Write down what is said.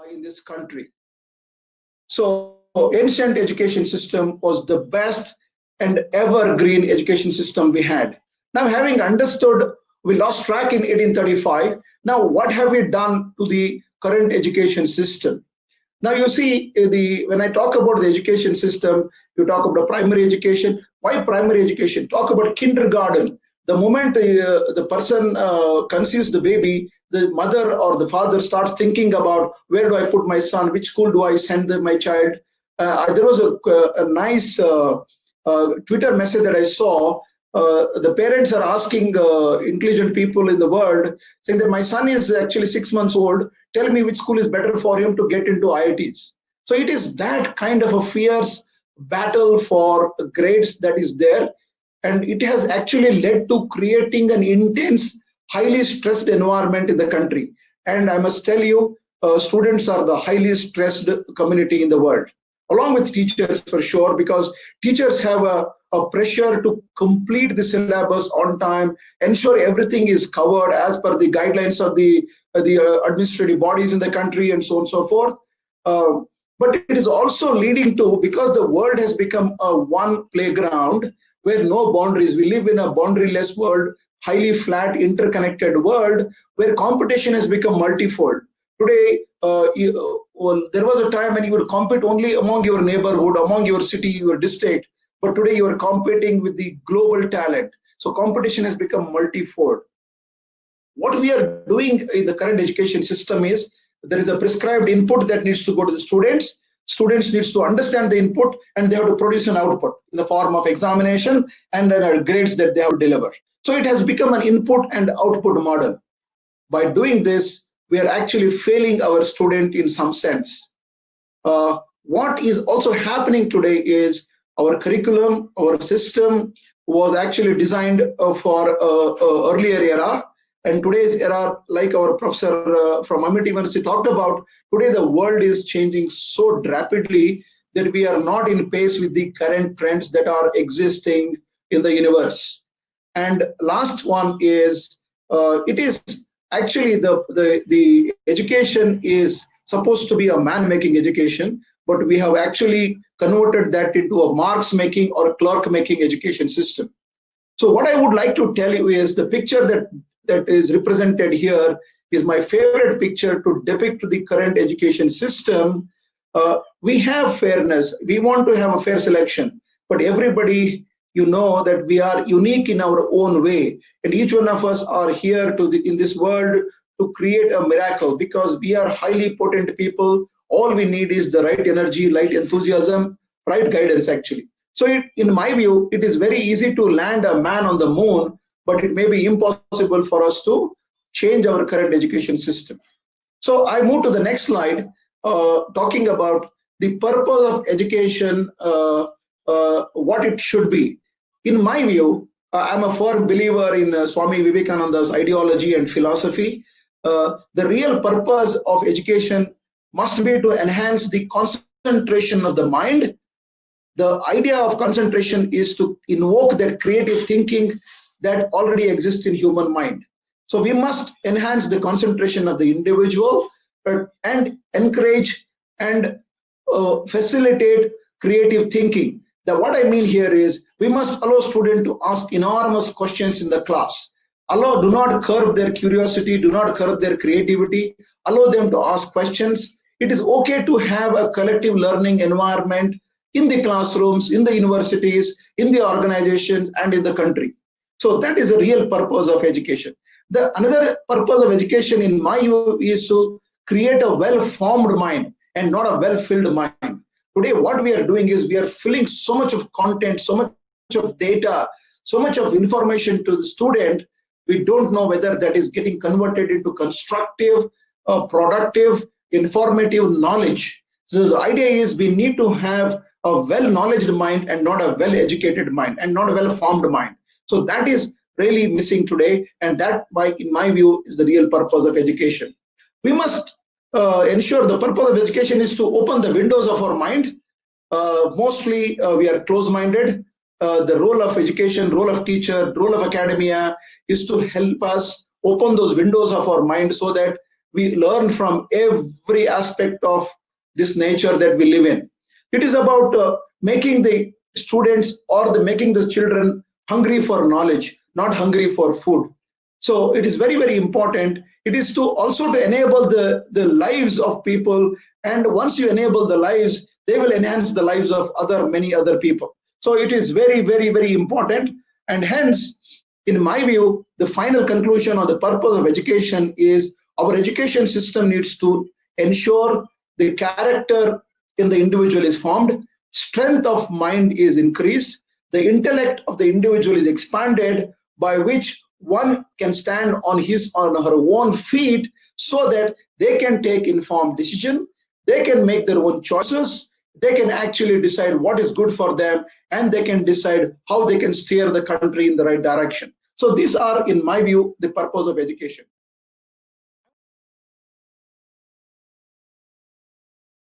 in this country. So ancient education system was the best and evergreen education system we had. Now, having understood, we lost track in 1835. Now, what have we done to the current education system? Now, you see, when I talk about the education system, you talk about primary education. Why primary education? Talk about kindergarten. The moment the person conceives the baby, the mother or the father starts thinking about, where do I put my son? Which school do I send my child? There was a nice Twitter message that I saw. The parents are asking intelligent people in the world, saying that my son is actually 6 months old. Tell me which school is better for him to get into IITs. So it is that kind of a fierce battle for grades that is there. And it has actually led to creating an intense, highly stressed environment in the country. And I must tell you, students are the highly stressed community in the world, along with teachers for sure, because teachers have a pressure to complete the syllabus on time, ensure everything is covered as per the guidelines of the administrative bodies in the country, and so on and so forth. But it is also leading to, because the world has become a one playground where no boundaries, we live in a boundaryless world, highly flat, interconnected world where competition has become multifold. Today, there was a time when you would compete only among your neighborhood, among your city, your district, but today you are competing with the global talent. So competition has become multifold. What we are doing in the current education system is, there is a prescribed input that needs to go to the students. Students needs to understand the input, and they have to produce an output in the form of examination, and there are grades that they have to deliver. So it has become an input and output model. By doing this, we are actually failing our student in some sense. What is also happening today is our curriculum, our system was actually designed for earlier era. And today's era, like our professor from Amit University talked about, today the world is changing so rapidly that we are not in pace with the current trends that are existing in the universe. And last one is, it is actually the education is supposed to be a man-making education, but we have actually converted that into a Marx-making or a clerk-making education system. So what I would like to tell you is, the picture that is represented here is my favorite picture to depict the current education system. We have fairness. We want to have a fair selection, but everybody, you know that we are unique in our own way, and each one of us are here in this world to create a miracle, because we are highly potent people. All we need is the right energy, right enthusiasm, right guidance actually. So in my view, it is very easy to land a man on the moon, but it may be impossible for us to change our current education system. So I move to the next slide, talking about the purpose of education, what it should be. In my view, I'm a firm believer in Swami Vivekananda's ideology and philosophy. The real purpose of education must be to enhance the concentration of the mind. The idea of concentration is to invoke that creative thinking that already exists in human mind. So we must enhance the concentration of the individual and encourage and facilitate creative thinking. Now, what I mean here is, we must allow students to ask enormous questions in the class. Do not curb their curiosity, do not curb their creativity, allow them to ask questions. It is okay to have a collective learning environment in the classrooms, in the universities, in the organizations, and in the country. So that is the real purpose of education. Another purpose of education, in my view, is to create a well-formed mind and not a well-filled mind. Today, what we are doing is, we are filling so much of content, so much of data, so much of information to the student. We don't know whether that is getting converted into constructive, productive, informative knowledge. So the idea is, we need to have a well-knowledged mind and not a well-educated mind and not a well-formed mind. So that is really missing today, and that, in my view, is the real purpose of education. We must ensure the purpose of education is to open the windows of our mind. Mostly we are close-minded. The role of education, role of teacher, role of academia is to help us open those windows of our mind, so that we learn from every aspect of this nature that we live in. It is about making the students or making the children hungry for knowledge, not hungry for food. So it is very, very important. It is to also to enable the lives of people. And once you enable the lives, they will enhance the lives of many other people. So it is very, very, very important. And hence, in my view, the final conclusion or the purpose of education is our education system needs to ensure the character in the individual is formed, strength of mind is increased, the intellect of the individual is expanded, by which one can stand on his or her own feet so that they can take informed decision, they can make their own choices, they can actually decide what is good for them, and they can decide how they can steer the country in the right direction. So these are, in my view, the purpose of education.